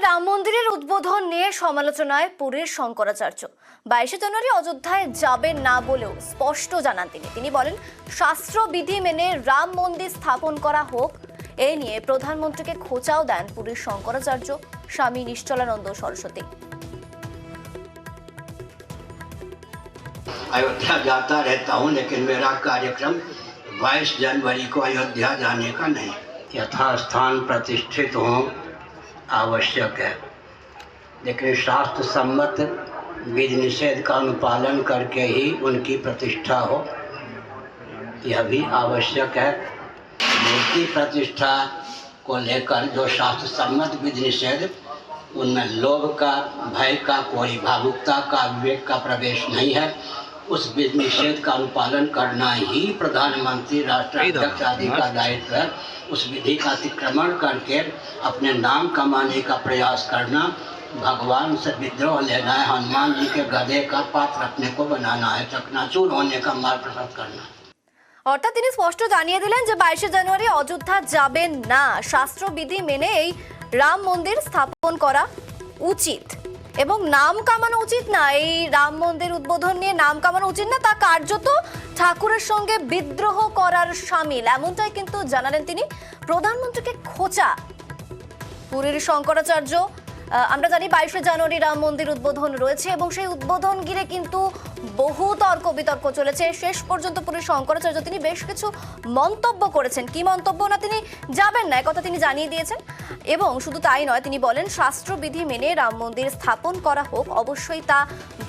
রাম মন্দিরের উদ্বোধন নিয়ে সমালোচনায় পুরীর শঙ্করাচার্য 22শে জানুয়ারি অযোধ্যায় যাবেন না বলেও স্পষ্ট জানান তিনি বলেন শাস্ত্রবিধি মেনে রাম মন্দির স্থাপন করা হোক। এই নিয়ে প্রধানমন্ত্রীকে খোঁচাও দেন পুরীর শঙ্করাচার্য স্বামী নিশ্চলানন্দ সরস্বতী। अयोध्या जाता रहता हूँ, लेकिन मेरा कार्यक्रम 22 जनवरी को अयोध्या जाने का नहीं। यथास्थान प्रतिष्ठित हों आवश्यक है, लेकिन शास्त्र सम्मत विधि निषेध का अनुपालन करके ही उनकी प्रतिष्ठा हो, यह भी आवश्यक है। मूर्ति प्रतिष्ठा को लेकर जो शास्त्र सम्मत विधि निषेध, उनमें लोभ का, भय का, कोई भावुकता का, विवेक का प्रवेश नहीं है। उस विधि निषेध का अनुपालन करना ही प्रधानमंत्री, राष्ट्राध्यक्ष आदि का दायित्व है। उस विधि का अतिक्रमण करके अपने नाम कमाने का प्रयास करना, भगवान से विद्रोह लेना है, हनुमान जी के गधे का पात्र अपने को बनाना है, चकनाचूर होने का मार्ग प्रशस्त करना। অর্থাৎ তিনি স্পষ্ট জানিয়ে দিলেন যে 22শে জানুয়ারি অযোধ্যা যাবেন না, শাস্ত্রবিধি মেনে এই রাম মন্দির স্থাপন করা উচিত এবং নাম কামানো উচিত না। এই রাম মন্দির উদ্বোধন নিয়ে নাম কামানো উচিত না, তা কার্যত ঠাকুরের সঙ্গে বিদ্রোহ করার শামিল, এমনটাই কিন্তু জানালেন তিনি। প্রধানমন্ত্রীকে খোঁচা পুরীর শঙ্করাচার্য। আমরা জানি 22শে জানুয়ারি রাম মন্দির উদ্বোধন রয়েছে এবং সেই উদ্বোধন ঘিরে কিন্তু বহু তর্ক বিতর্ক চলেছে। শেষ পর্যন্ত পুরীর শঙ্করাচার্য তিনি বেশ কিছু মন্তব্য করেছেন। কি মন্তব্য? না তিনি যাবেন না, কথা তিনি জানিয়ে দিয়েছেন। এবং শুধু তাই নয়, তিনি বলেন শাস্ত্রবিধি মেনে রাম মন্দির স্থাপন করা হোক, অবশ্যই তা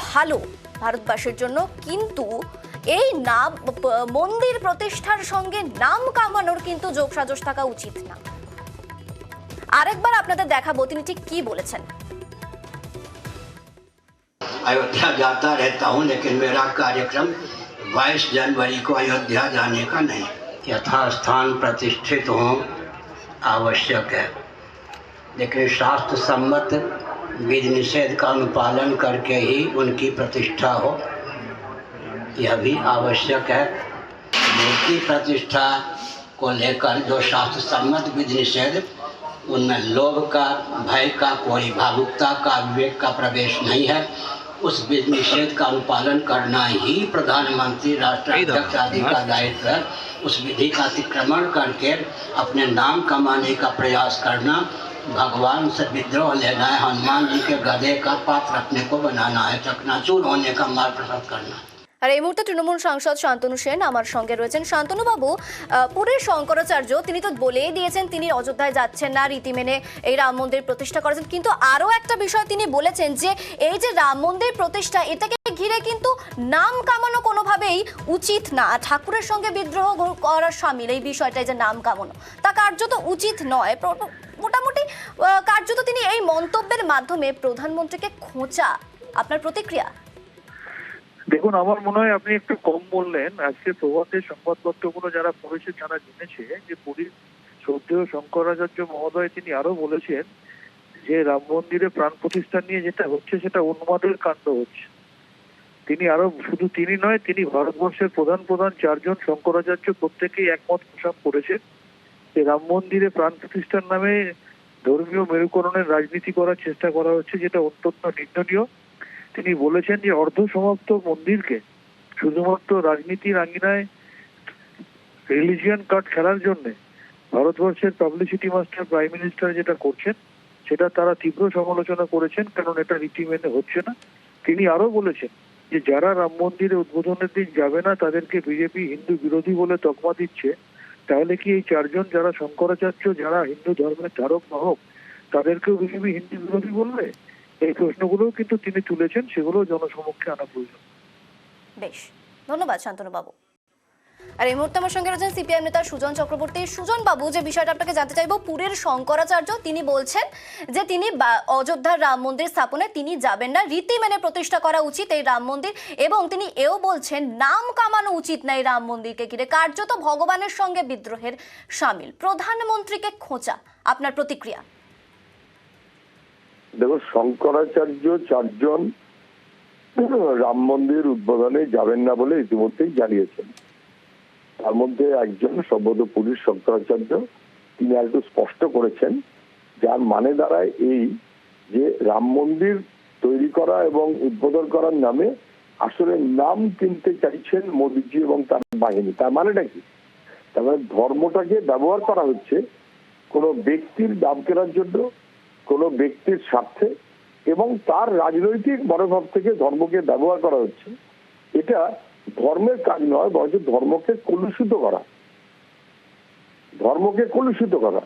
ভালো ভারতবাসীর জন্য, কিন্তু এই নাম মন্দির প্রতিষ্ঠার সঙ্গে নাম কামানোর কিন্তু যোগসাজশ থাকা উচিত না। আরেকবার আপনাদের দেখাবো তিনি ঠিক কি বলেছেন। अयोध्या जाता रहता हूँ, लेकिन मेरा कार्यक्रम 22 जनवरी को अयोध्या जाने का नहीं। यथास्थान प्रतिष्ठित हों आवश्यक है, लेकिन शास्त्र सम्मत विधि निषेध का अनुपालन करके ही उनकी प्रतिष्ठा हो, यह भी आवश्यक है। मूर्ति प्रतिष्ठा को लेकर जो शास्त्र सम्मत विधि निषेध, उनमें लोभ का, भय का, कोई भावुकता का, विवेक का प्रवेश नहीं है। उस विधि निषेध का अनुपालन करना ही प्रधानमंत्री, राष्ट्राध्यक्ष आदि का दायित्व है। उस विधि का अतिक्रमण करके अपने नाम कमाने का प्रयास करना, भगवान से विद्रोह लेना है, हनुमान जी के गधे का पात्र अपने को बनाना है, चकनाचूर होने का मार्ग प्रशस्त करना। আর এই মুহূর্তে তৃণমূল সাংসদ শান্তনু সেন আমার সঙ্গে রয়েছেন। শান্তনু বাবু, পুরীর শঙ্করাচার্য তিনি তো বলেই দিয়েছেন তিনি অযোধ্যায় যাচ্ছেন না, রীতি মেনে এই রাম মন্দির প্রতিষ্ঠা করেছেন, কিন্তু আরো একটা বিষয় তিনি বলেছেন যে এই যে রাম মন্দির প্রতিষ্ঠা, এটাকে ঘিরে কিন্তু নাম কামানো কোনোভাবেই উচিত না, ঠাকুরের সঙ্গে বিদ্রোহ করার শামিল এই বিষয়টাই যে নাম কামানো, তা কার্যত উচিত নয়। মোটামুটি কার্যত তিনি এই মন্তব্যের মাধ্যমে প্রধানমন্ত্রীকে খোঁচা। আপনার প্রতিক্রিয়া? দেখুন, আমার মনে হয় আপনি একটু কম বললেন। আজকে প্রভাতের সংবাদপত্রগুলো যারা পড়েছে তারা জেনেছে যে পুরীর শ্রদ্ধেয় শঙ্করাচার্য মহোদয় তিনি আরো বলেছেন যে রাম মন্দিরে প্রাণ প্রতিষ্ঠা নিয়ে যেটা হচ্ছে সেটা উন্মাদের কাণ্ড হচ্ছে। তিনি আরো, শুধু তিনি নয়, তিনি ভারতবর্ষের প্রধান চারজন শঙ্করাচার্য প্রত্যেকেই একমত পোষণ করেছেন যে রাম মন্দিরে প্রাণ প্রতিষ্ঠার নামে ধর্মীয় মেরুকরণের রাজনীতি করার চেষ্টা করা হচ্ছে, যেটা অত্যন্ত নিন্দনীয়। তিনি বলেছেন যে অর্ধ সমাপ্ত মন্দিরকে শুধুমাত্র রাজনীতির আঙ্গিনায় রিলিজিয়ান কার্ড খেলার জন্য ভারতবর্ষের পাবলিসিটি মাস্টার প্রাইম মিনিস্টার যেটা করছেন সেটা তারা তীব্র সমালোচনা করেছেন, কারণ এটা রীতি মেনে হচ্ছে না। তিনি আরো বলেছেন যে যারা রাম মন্দিরে উদ্বোধনের দিন যাবে না তাদেরকে বিজেপি হিন্দু বিরোধী বলে তকমা দিচ্ছে। তাহলে কি এই চারজন যারা শঙ্করাচার্য, যারা হিন্দু ধর্মের ধারক বাহক, তাদেরকেও বিজেপি হিন্দু বিরোধী বলবে? এই প্রশ্নগুলোও কিন্তু তিনি তুলেছেন, সেগুলো জনসমক্ষে আনা প্রয়োজন। বেশ, ধন্যবাদ শান্তনু বাবু। আর এই মুহূর্তে আমার সঙ্গে রয়েছেন সিপিআইএম নেতা সুজন চক্রবর্তী। সুজন বাবু, যে বিষয়টা আপনাকে জানতে চাইবো, পুরীর শঙ্করাচার্য তিনি বলছেন যে তিনি অযোধ্যার রাম মন্দির স্থাপনে তিনি যাবেন না, রীতি মেনে প্রতিষ্ঠা করা উচিত এই রাম মন্দির, এবং তিনি এও বলছেন নাম কামানো উচিত না এই রাম মন্দিরকে ঘিরে, কার্যত ভগবানের সঙ্গে বিদ্রোহের শামিল। প্রধানমন্ত্রীকে খোঁচা, আপনার প্রতিক্রিয়া? দেখো, শঙ্করাচার্য চারজন রাম মন্দির উদ্বোধনে যাবেন না বলে ইতিমধ্যেই জানিয়েছেন। তার মধ্যে একজন সর্বত পুরীর শঙ্করাচার্য, তিনি একটু স্পষ্ট করেছেন, যার মানে দাঁড়ায় এই যে রাম মন্দির তৈরি করা এবং উদ্বোধন করার নামে আসলে নাম কিনতে চাইছেন মোদিজি এবং তার বাহিনী। তার মানেটা কি? তার মানে ধর্মটাকে ব্যবহার করা হচ্ছে কোনো ব্যক্তির দাম কেনার জন্য, কোনো ব্যক্তির স্বার্থে, এবং তার রাজনৈতিক মনোভাব থেকে ধর্মকে ব্যবহার করা হচ্ছে। এটা ধর্মের কাজ নয়, বরঞ্চ ধর্মকে কলুষিত করা। ধর্মকে কলুষিত করা,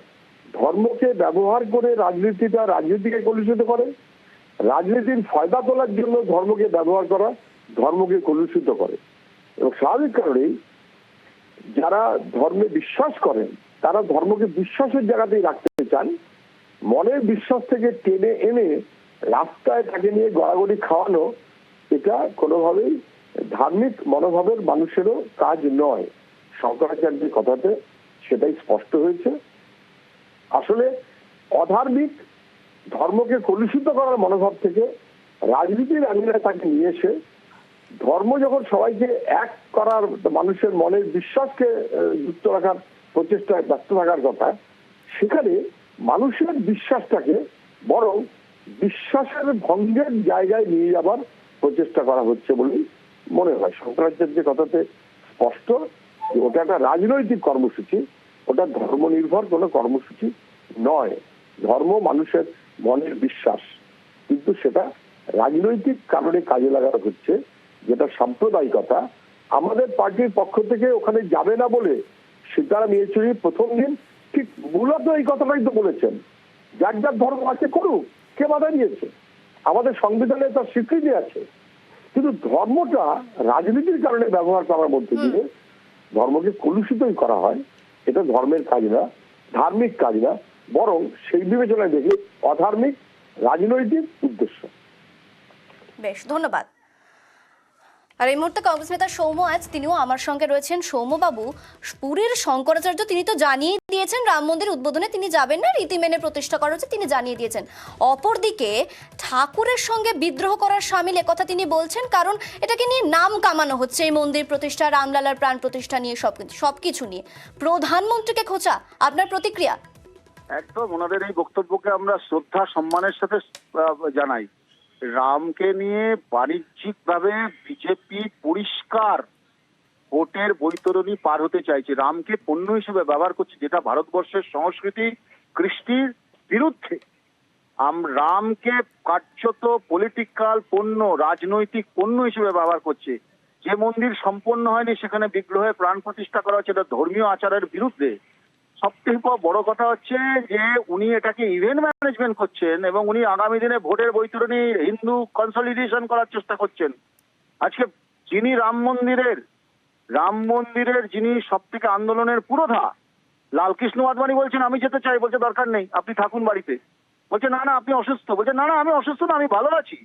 ধর্মকে ব্যবহার করে রাজনীতিকে কলুষিত করে, রাজনীতির ফায়দা তোলার জন্য ধর্মকে ব্যবহার করা ধর্মকে কলুষিত করে। এবং স্বাভাবিক কারণেই যারা ধর্মে বিশ্বাস করেন তারা ধর্মকে বিশ্বাসের জায়গাতেই রাখতে চান। মনের বিশ্বাস থেকে টেনে এনে রাস্তায় তাকে নিয়ে গড়াগড়ি খাওয়ানো, এটা কোনোভাবেই ধার্মিক মনোভাবের মানুষেরও কাজ নয়। শঙ্করাচার্যের কথাতে সেটাই স্পষ্ট হয়েছে। আসলে অধার্মিক, ধর্মকে কলুষিত করার মনোভাব থেকে রাজনীতির আঙিনায় তাকে নিয়ে এসে ধর্ম যখন সবাইকে এক করার, মানুষের মনের বিশ্বাসকে যুক্ত রাখার প্রচেষ্টায় ব্যস্ত থাকার কথা, সেখানে মানুষের বিশ্বাসটাকে বরং বিশ্বাসের ভঙ্গের জায়গায় নিয়ে যাবার প্রচেষ্টা করা হচ্ছে বলেই মনে হয়। শঙ্করাচার্যের কথাতে স্পষ্ট যে ওটা একটা রাজনৈতিক কর্মসূচি, ওটা ধর্ম নির্ভর কোনো কর্মসূচি নয়। ধর্ম মানুষের মনের বিশ্বাস, কিন্তু সেটা রাজনৈতিক কারণে কাজে লাগানো হচ্ছে, যেটা সাম্প্রদায়িকতা। আমাদের পার্টির পক্ষ থেকে ওখানে যাবে না বলে সীতারাম ইয়েচুরি প্রথম দিন ঠিক মূলত এই কথাটাই তো বলেছেন, যার যার ধর্ম আছে করুক, কে বাধা দিয়েছে? আমাদের সংবিধানে তার স্বীকৃতি আছে। কিন্তু ধর্মটা রাজনীতির কারণে ব্যবহার করার মধ্যে দিয়ে ধর্মকে কলুষিতই করা হয়, এটা ধর্মের কাজ না, ধার্মিক কাজ না, বরং সেই বিবেচনায় দেখি অধার্মিক রাজনৈতিক উদ্দেশ্য। বেশ, ধন্যবাদ। আর এই মুহূর্তে কংগ্রেস নেতা সৌম্য আজ তিনিও আমার সঙ্গে রয়েছেন। সৌম্যবাবু, পুরীর শঙ্করাচার্য তিনি তো জানিয়ে দিয়েছেন রাম মন্দির উদ্বোধনে তিনি যাবেন না, রীতি মেনে প্রতিষ্ঠা করা হচ্ছে, তিনি জানিয়ে দিয়েছেন। অপরদিকে ঠাকুরের সঙ্গে বিদ্রোহ করার সামিল একথা তিনি বলছেন, কারণ এটাকে নিয়ে নাম কামানো হচ্ছে, এই মন্দির প্রতিষ্ঠা, রামলালার প্রাণ প্রতিষ্ঠা নিয়ে সবকিছু নিয়ে। প্রধানমন্ত্রীকে খোঁচা, আপনার প্রতিক্রিয়া? একদম ওনাদের এই বক্তব্যকে আমরা শ্রদ্ধা সম্মানের সাথে জানাই। রামকে নিয়ে বাণিজ্যিক ভাবে বিজেপি পরিষ্কার ভোটের বৈতরণী পার হতে চাইছে, রামকে পণ্য হিসেবে ব্যবহার করছে, যেটা ভারতবর্ষের সংস্কৃতি কৃষ্টির বিরুদ্ধে। রামকে কার্যত পলিটিক্যাল পণ্য, রাজনৈতিক পণ্য হিসেবে ব্যবহার করছে। যে মন্দির সম্পন্ন হয়নি সেখানে বিগ্রহে প্রাণ প্রতিষ্ঠা করা হচ্ছে, এটা ধর্মীয় আচারের বিরুদ্ধে। সবথেকে বড় কথা হচ্ছে যে উনি এটাকে ইভেন্ট ম্যানেজমেন্ট করছেন এবং উনি আগামী দিনে ভোটের বৈতরণী হিন্দু কনসলিডেশন করার চেষ্টা করছেন। আজকে যিনি রাম মন্দিরের যিনি সব থেকে আন্দোলনের পুরোধা, লালকৃষ্ণ আদবানি বলছেন আমি যেতে চাই, বলছে দরকার নেই, আপনি থাকুন বাড়িতে। বলছে না না আপনি অসুস্থ, বলছে না না আমি অসুস্থ না, আমি ভালো আছি।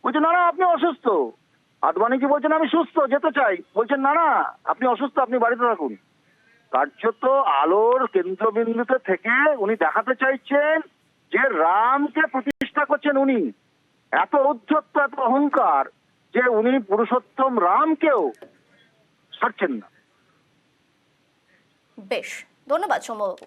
বলছে না না আপনি অসুস্থ। আদবানিজি বলছেন আমি সুস্থ, যেতে চাই, বলছেন না না আপনি অসুস্থ, আপনি বাড়িতে থাকুন। কার্যত আলোর কেন্দ্রবিন্দুতে থেকে উনি দেখাতে চাইছেন যে রামকে প্রতিষ্ঠা করছেন উনি। এত ঔদ্ধত্য, এত অহংকার যে উনি পুরুষোত্তম রামকেও ছাড়ছেন না। বেশ, ধন্যবাদ সৌম্যবাবু।